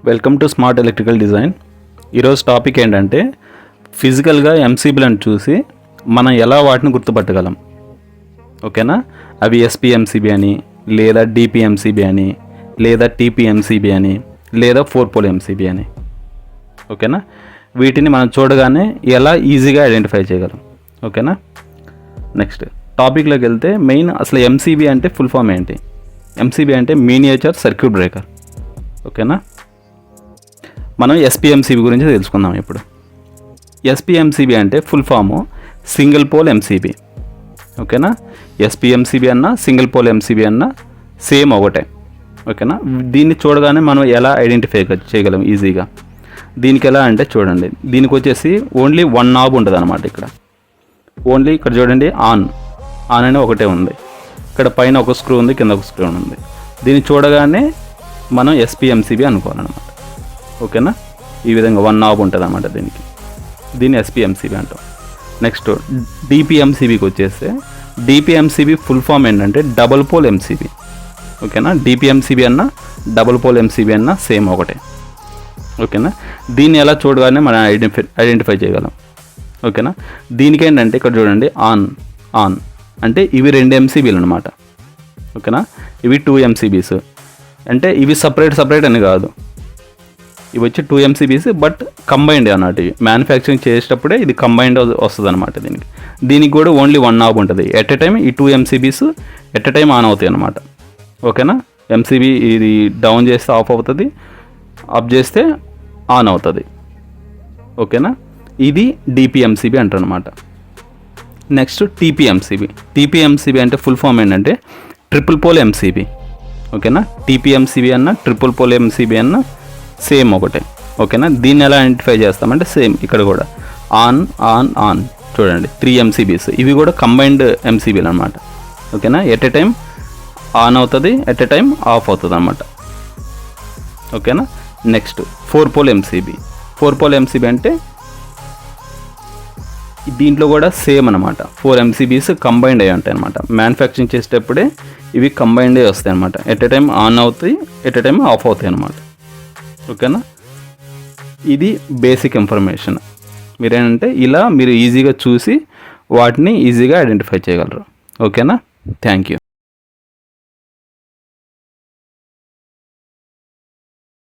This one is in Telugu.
Welcome to smart electrical design. ఈరోజు టాపిక్ ఏంటంటే ఫిజికల్గా ఎంసీబీలను చూసి మనం ఎలా వాటిని గుర్తుపట్టగలం. ఓకేనా, అవి ఎస్పీఎంసీబీ అని, లేదా డిపిఎంసీబీ అని, లేదా టీపీఎంసీబీ అని, లేదా 4 పోల్ ఎంసీబీ అని. ఓకేనా, వీటిని మనం చూడగానే ఎలా ఈజీగా ఐడెంటిఫై చేయగలం. ఓకేనా, నెక్స్ట్ టాపిక్లోకి వెళ్తే మెయిన్ అసలు ఎంసీబీ అంటే ఫుల్ ఫామ్ ఏంటి? ఎంసీబీ అంటే మినియేచర్ సర్క్యూట్ బ్రేకర్. ఓకేనా, మనం ఎస్పీఎంసీబీ గురించి తెలుసుకుందాం ఇప్పుడు. ఎస్పీఎంసీబీ అంటే full form single pole MCB. ఓకేనా, ఎస్పీఎంసీబీ అన్న సింగిల్ పోల్ ఎంసీబీ అన్న సేమ్ ఒకటే. ఓకేనా, దీన్ని చూడగానే మనం ఎలా ఐడెంటిఫై చేయగలం ఈజీగా. దీనికి ఎలా అంటే చూడండి, దీనికి వచ్చేసి ఓన్లీ 1 నాబ్ ఉంటుంది అనమాట. ఇక్కడ చూడండి, ఆన్ అని ఒకటే ఉంది. ఇక్కడ పైన ఒక స్క్రూ ఉంది, కింద ఒక స్క్రూ ఉంది. దీన్ని చూడగానే మనం ఎస్పీఎంసీబీ అనుకోవాలన్నమాట. ఓకేనా, ఈ విధంగా 1 నాబ్ ఉంటుంది అన్నమాట దీన్ని ఎస్పీఎంసీబీ అంటాం. నెక్స్ట్ డిపిఎంసీబీకి వచ్చేస్తే డిపిఎంసీబీ ఫుల్ ఫామ్ ఏంటంటే డబుల్ పోల్ ఎంసీబీ. ఓకేనా, డిపిఎంసీబీ అన్న డబుల్ పోల్ ఎంసీబీ అన్న సేమ్ ఒకటే. ఓకేనా, దీన్ని ఎలా చూడగానే మనం ఐడెంటిఫై చేయగలం. ఓకేనా, దీనికి ఏంటంటే ఇక్కడ చూడండి, ఆన్ అంటే ఇవి 2 ఎంసీబీలు అనమాట. ఓకేనా, ఇవి 2 ఎంసీబీస్. అంటే ఇవి సపరేట్ అని కాదు, ఇవి వచ్చి 2 ఎంసీబీస్ బట్ కంబైన్డ్ అన్నట్టు. ఇవి మ్యానుఫ్యాక్చరింగ్ చేసేటప్పుడే ఇది కంబైన్డ్ వస్తుంది అనమాట. దీనికి కూడా ఓన్లీ 1 నాబ్ ఉంటుంది. ఎట్ ఎ టైం ఈ 2 MCBs at a time on అవుతాయి అనమాట. ఓకేనా, ఎంసీబీ ఇది డౌన్ చేస్తే ఆఫ్ అవుతుంది, అప్ చేస్తే ఆన్ అవుతుంది. ఓకేనా, ఇది డిపిఎంసీబీ అంటారు అనమాట. నెక్స్ట్ టీపీఎంసీబీ అంటే ఫుల్ ఫామ్ ఏంటంటే ట్రిపుల్ పోల్ ఎంసీబీ. ఓకేనా, టీపీఎంసీబీ అన్న ట్రిపుల్ పోల్ ఎంసీబీ అన్న సేమ్ ఒకటే. ఓకేనా, దీన్ని ఎలా ఐడెంటిఫై చేస్తామంటే సేమ్ ఇక్కడ కూడా ఆన్ చూడండి, 3 ఎంసీబీస్. ఇవి కూడా కంబైన్డ్ ఎంసీబీలు అనమాట. ఓకేనా, ఎట్ ఎ టైం ఆన్ అవుతుంది, ఎట్ ఎ టైం ఆఫ్ అవుతుంది అనమాట. ఓకేనా, నెక్స్ట్ 4 పోల్ ఎంసీబీ అంటే దీంట్లో కూడా సేమ్ అనమాట. 4 ఎంసీబీస్ కంబైన్డ్ అయ్యి ఉంటాయి అనమాట. మ్యానుఫ్యాక్చరింగ్ చేసేటప్పుడే ఇవి కంబైన్డ్ అయ్యి వస్తాయి అనమాట. ఎట్ ఎ టైం ఆన్ అవుతాయి, ఎట్ ఎ టైం ఆఫ్ అవుతాయి అనమాట. ఓకేనా, ఇది బేసిక్ ఇన్ఫర్మేషన్. మీరేంటంటే ఇలా మీరు ఈజీగా చూసి వాటిని ఈజీగా ఐడెంటిఫై చేయగలరు. ఓకేనా, థ్యాంక్ యూ.